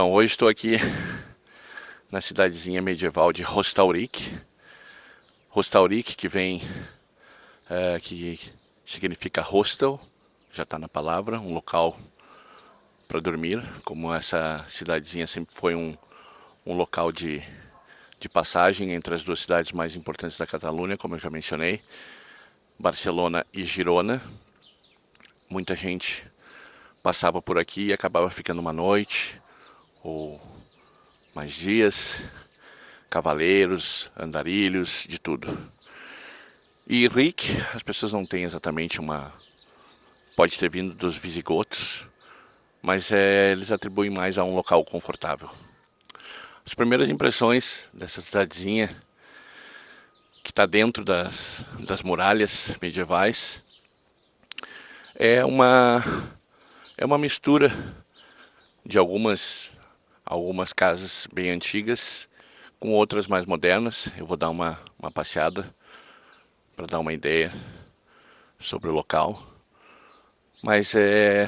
Então, hoje estou aqui na cidadezinha medieval de Hostalric. Hostalric, que vem, que significa hostel, já está na palavra, um local para dormir. Como essa cidadezinha sempre foi um local de passagem entre as duas cidades mais importantes da Catalunha, como eu já mencionei, Barcelona e Girona. Muita gente passava por aqui e acabava ficando uma noite ou mais dias, cavaleiros, andarilhos, de tudo. E Ric, as pessoas não têm exatamente pode ter vindo dos visigodos, mas eles atribuem mais a um local confortável. As primeiras impressões dessa cidadezinha, que está dentro das muralhas medievais, é uma mistura de algumas casas bem antigas com outras mais modernas. Eu vou dar uma passeada para dar uma ideia sobre o local. Mas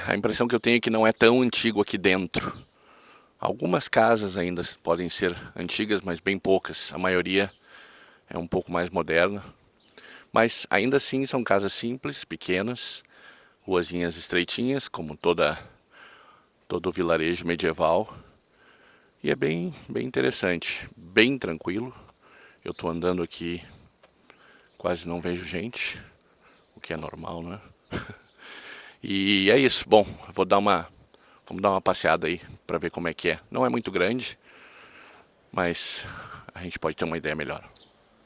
a impressão que eu tenho é que não é tão antigo aqui dentro. Algumas casas ainda podem ser antigas, mas bem poucas. A maioria é um pouco mais moderna. Mas ainda assim são casas simples, pequenas, ruazinhas estreitinhas, como todo vilarejo medieval. E é bem interessante, bem tranquilo. Eu estou andando aqui, quase não vejo gente, o que é normal, né? E é isso. Bom, vamos dar uma passeada aí para ver como é que é. Não é muito grande, mas a gente pode ter uma ideia melhor.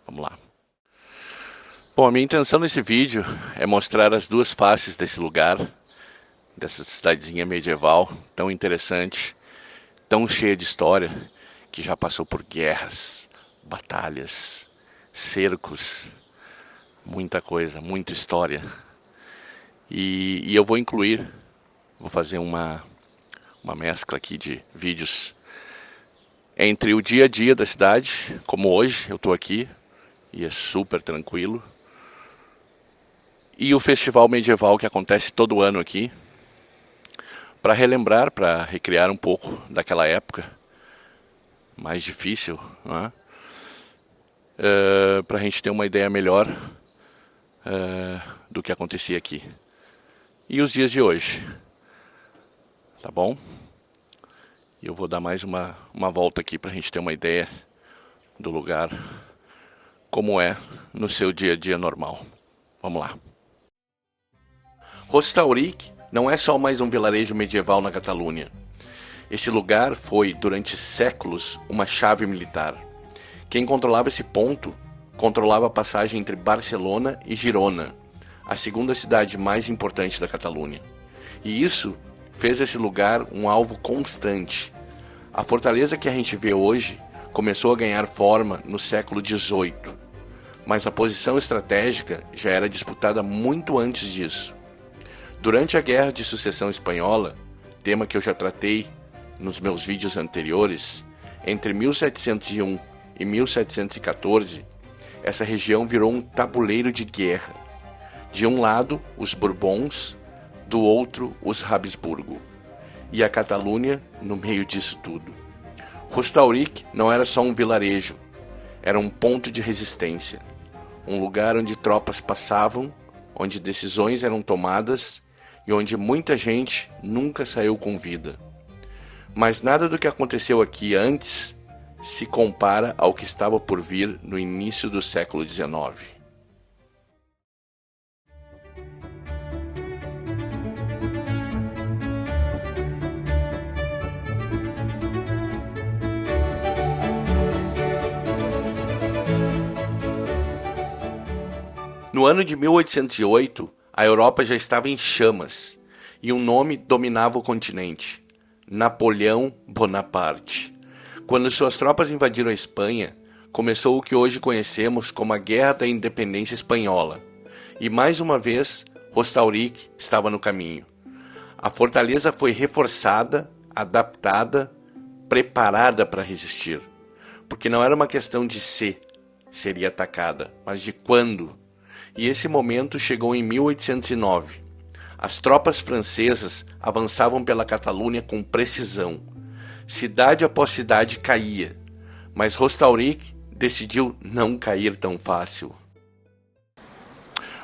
Vamos lá. Bom, a minha intenção nesse vídeo é mostrar as duas faces desse lugar, dessa cidadezinha medieval tão interessante, tão cheia de história, que já passou por guerras, batalhas, cercos, muita coisa, muita história. E eu vou fazer uma mescla aqui de vídeos entre o dia a dia da cidade, como hoje eu estou aqui e é super tranquilo, e o festival medieval que acontece todo ano aqui, para relembrar, para recriar um pouco daquela época mais difícil, né? Para a gente ter uma ideia melhor do que acontecia aqui. E os dias de hoje, tá bom? E eu vou dar mais uma volta aqui para a gente ter uma ideia do lugar, como é no seu dia a dia normal. Vamos lá. Hostalric não é só mais um vilarejo medieval na Catalunha. Esse lugar foi, durante séculos, uma chave militar. Quem controlava esse ponto, controlava a passagem entre Barcelona e Girona, a segunda cidade mais importante da Catalunha. E isso fez esse lugar um alvo constante. A fortaleza que a gente vê hoje começou a ganhar forma no século XVIII, mas a posição estratégica já era disputada muito antes disso. Durante a Guerra de Sucessão Espanhola, tema que eu já tratei nos meus vídeos anteriores, entre 1701 e 1714, essa região virou um tabuleiro de guerra. De um lado, os Bourbons, do outro, os Habsburgo. E a Catalunha no meio disso tudo. Hostalric não era só um vilarejo, era um ponto de resistência. Um lugar onde tropas passavam, onde decisões eram tomadas e onde muita gente nunca saiu com vida. Mas nada do que aconteceu aqui antes se compara ao que estava por vir no início do século XIX. No ano de 1808, a Europa já estava em chamas e um nome dominava o continente: Napoleão Bonaparte. Quando suas tropas invadiram a Espanha, começou o que hoje conhecemos como a Guerra da Independência Espanhola. E mais uma vez, Hostalric estava no caminho. A fortaleza foi reforçada, adaptada, preparada para resistir. Porque não era uma questão de se seria atacada, mas de quando. E esse momento chegou em 1809. As tropas francesas avançavam pela Catalunha com precisão. Cidade após cidade caía, mas Hostalric decidiu não cair tão fácil.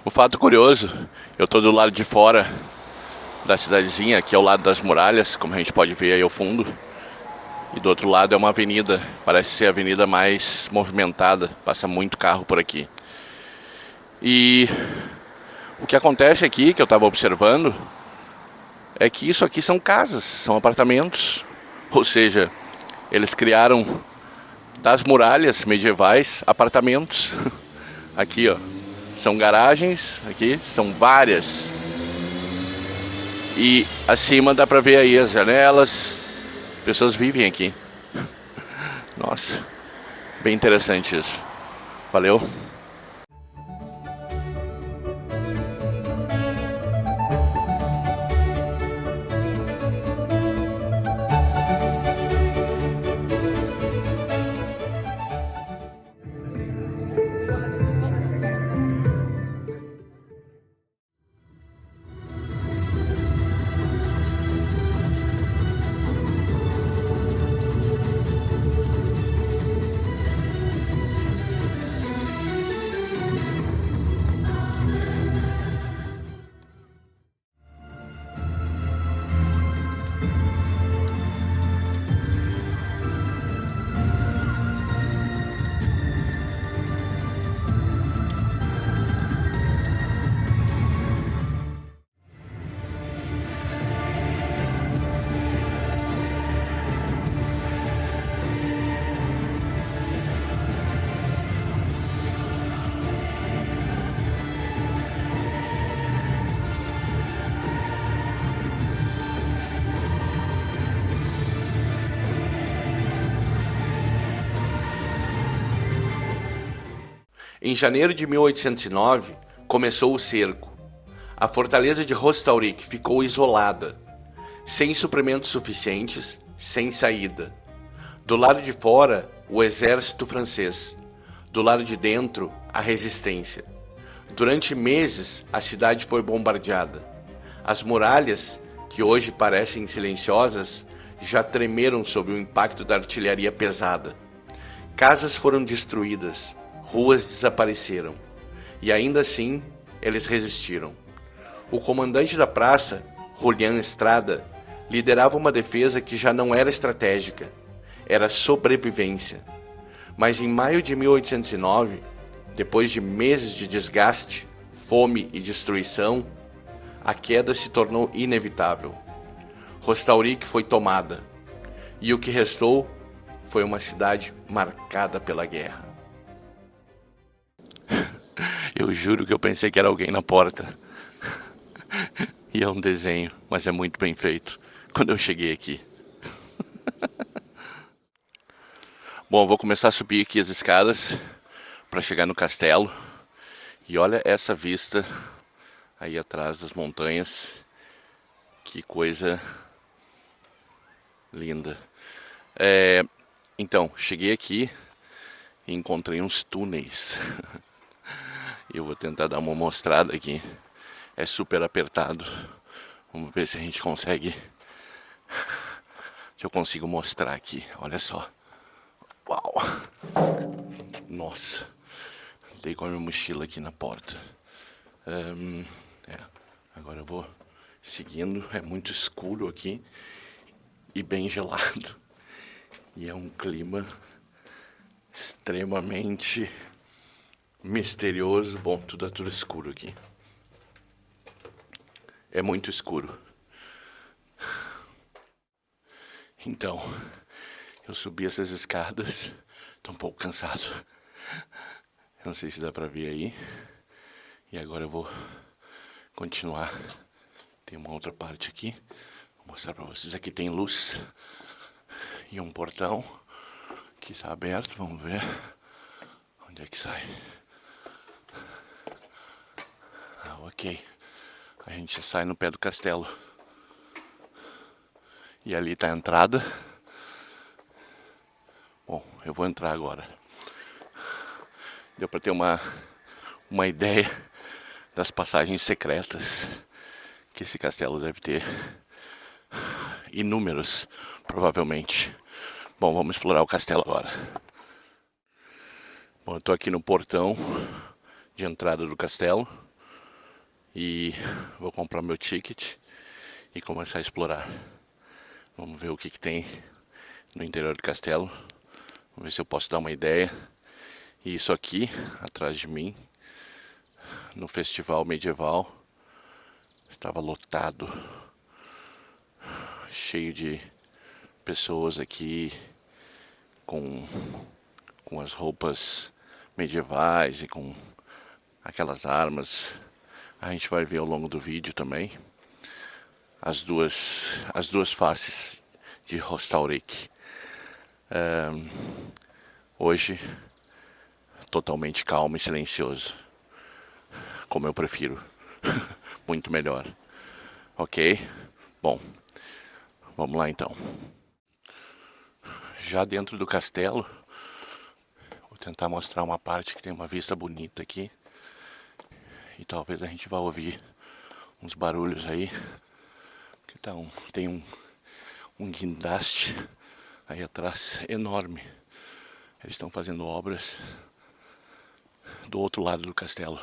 O fato curioso, eu estou do lado de fora da cidadezinha, aqui ao lado das muralhas, como a gente pode ver aí ao fundo. E do outro lado é uma avenida, parece ser a avenida mais movimentada, passa muito carro por aqui. E o que acontece aqui, que eu estava observando, é que isso aqui são casas, são apartamentos. Ou seja, eles criaram das muralhas medievais apartamentos. Aqui, ó, são garagens, aqui são várias. E acima dá pra ver aí as janelas. Pessoas vivem aqui. Nossa, bem interessante isso. Valeu. Em janeiro de 1809, começou o cerco. A fortaleza de Hostalric ficou isolada, sem suprimentos suficientes, sem saída. Do lado de fora, o exército francês. Do lado de dentro, a resistência. Durante meses, a cidade foi bombardeada. As muralhas, que hoje parecem silenciosas, já tremeram sob o impacto da artilharia pesada. Casas foram destruídas, ruas desapareceram. E ainda assim, eles resistiram. O comandante da praça, Julián Estrada, liderava uma defesa que já não era estratégica, era sobrevivência. Mas em maio de 1809, depois de meses de desgaste, fome e destruição, a queda se tornou inevitável. Hostalric foi tomada, e o que restou foi uma cidade marcada pela guerra. Eu juro que eu pensei que era alguém na porta. E é um desenho, mas é muito bem feito. Quando eu cheguei aqui. Bom, vou começar a subir aqui as escadas para chegar no castelo. E olha essa vista aí atrás das montanhas. Que coisa linda. Então, cheguei aqui e encontrei uns túneis. Eu vou tentar dar uma mostrada aqui. É super apertado. Vamos ver se a gente consegue. Se eu consigo mostrar aqui. Olha só. Uau! Nossa. Dei com a minha mochila aqui na porta. Agora eu vou seguindo. É muito escuro aqui. E bem gelado. E é um clima extremamente misterioso. Bom, tudo escuro aqui. É muito escuro. Então, eu subi essas escadas. Tô um pouco cansado. Não sei se dá pra ver aí. E agora eu vou continuar. Tem uma outra parte aqui. Vou mostrar pra vocês. Aqui tem luz. E um portão que está aberto. Vamos ver onde é que sai. Ok. A gente sai no pé do castelo. E ali está a entrada. Bom, eu vou entrar agora. Deu para ter uma ideia das passagens secretas que esse castelo deve ter. inúmeros, provavelmente. Bom, vamos explorar o castelo agora. Bom, eu tô aqui no portão de entrada do castelo e vou comprar meu ticket e começar a explorar. Vamos ver o que tem no interior do castelo. Vamos ver se eu posso dar uma ideia. E isso aqui, atrás de mim, no festival medieval, estava lotado, cheio de pessoas aqui com as roupas medievais e com aquelas armas. A gente vai ver ao longo do vídeo também as duas faces de Rostaurik. Hoje totalmente calmo e silencioso, como eu prefiro. Muito melhor. Ok? Bom, vamos lá então. Já dentro do castelo, vou tentar mostrar uma parte que tem uma vista bonita aqui. E talvez a gente vá ouvir uns barulhos aí. Que tem um guindaste aí atrás enorme. Eles estão fazendo obras do outro lado do castelo.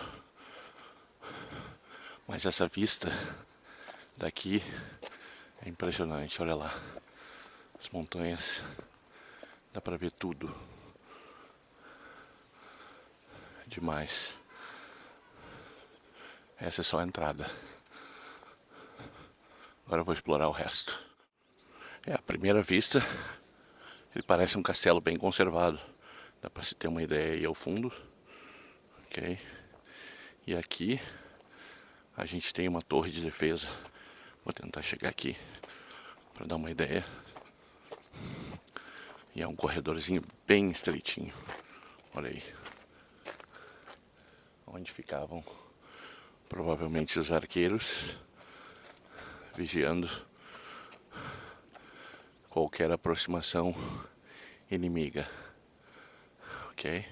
Mas essa vista daqui é impressionante, olha lá. As montanhas, dá pra ver tudo. Demais. Essa é só a entrada. Agora eu vou explorar o resto. À primeira vista, ele parece um castelo bem conservado. Dá pra se ter uma ideia aí ao fundo. Ok? E aqui a gente tem uma torre de defesa. Vou tentar chegar aqui para dar uma ideia. E é um corredorzinho bem estreitinho. Olha aí. Onde ficavam provavelmente os arqueiros vigiando qualquer aproximação inimiga. Ok?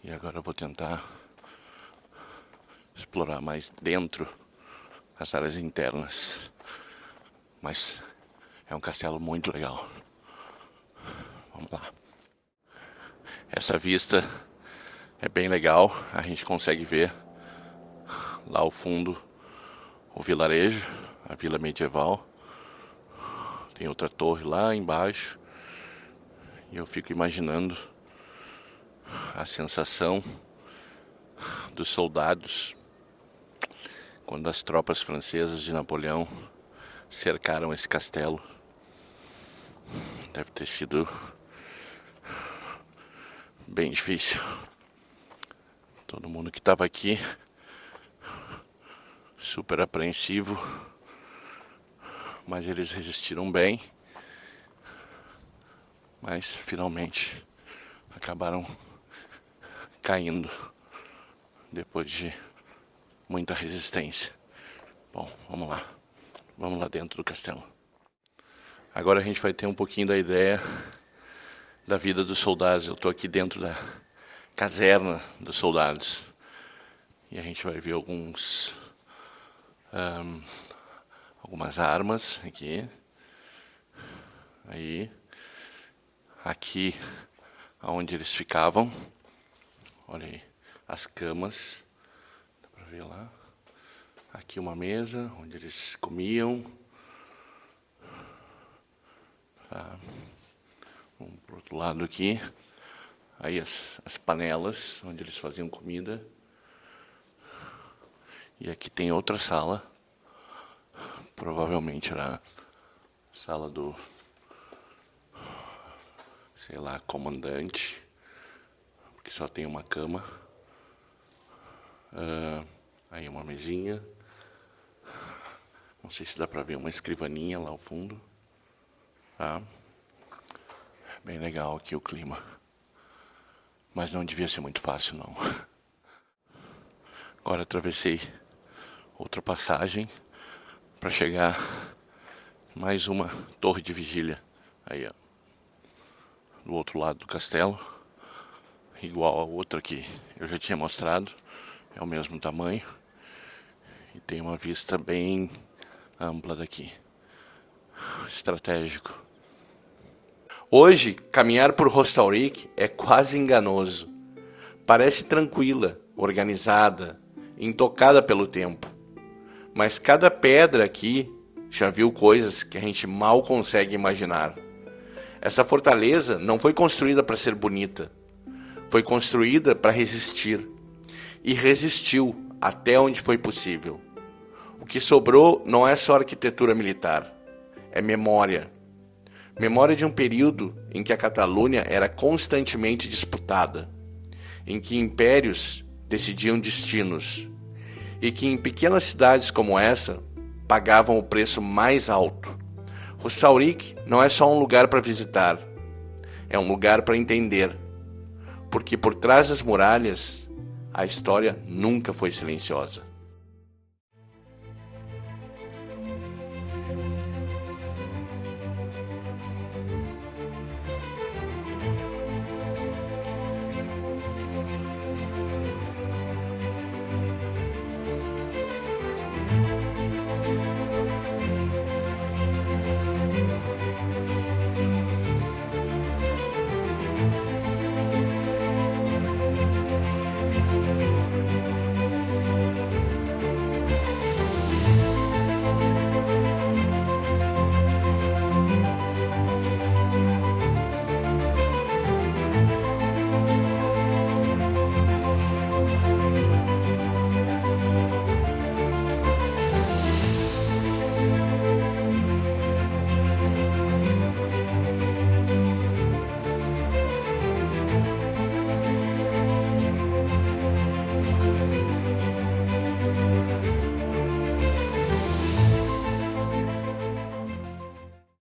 E agora eu vou tentar explorar mais dentro as áreas internas. Mas é um castelo muito legal. Vamos lá. Essa vista é bem legal. A gente consegue ver lá ao fundo o vilarejo, a vila medieval. Tem outra torre lá embaixo. E eu fico imaginando a sensação dos soldados quando as tropas francesas de Napoleão cercaram esse castelo. Deve ter sido bem difícil. Todo mundo que estava aqui super apreensivo, mas eles resistiram bem. Mas finalmente acabaram caindo depois de muita resistência. Bom, vamos lá. Vamos lá dentro do castelo. Agora a gente vai ter um pouquinho da ideia da vida dos soldados. Eu tô aqui dentro da caserna dos soldados. E a gente vai ver algumas armas aqui. Aí. Aqui onde eles ficavam. Olha aí. As camas. Dá pra ver lá. Aqui uma mesa onde eles comiam. Tá. Vamos pro outro lado aqui. Aí as panelas onde eles faziam comida. E aqui tem outra sala. Provavelmente era a sala do, sei lá, comandante. Porque só tem uma cama. Aí uma mesinha. Não sei se dá pra ver uma escrivaninha lá ao fundo. Tá? Bem legal aqui o clima. Mas não devia ser muito fácil, não. Agora atravessei outra passagem para chegar mais uma torre de vigília. Aí, ó. Do outro lado do castelo. Igual a outra que eu já tinha mostrado. É o mesmo tamanho. E tem uma vista bem ampla daqui. Estratégico. Hoje, caminhar por Hostalric é quase enganoso. Parece tranquila, organizada, intocada pelo tempo. Mas cada pedra aqui já viu coisas que a gente mal consegue imaginar. Essa fortaleza não foi construída para ser bonita. Foi construída para resistir. E resistiu até onde foi possível. O que sobrou não é só arquitetura militar. É memória. Memória de um período em que a Catalunha era constantemente disputada, em que impérios decidiam destinos, e que em pequenas cidades como essa pagavam o preço mais alto. Hostalric não é só um lugar para visitar, é um lugar para entender, porque por trás das muralhas a história nunca foi silenciosa.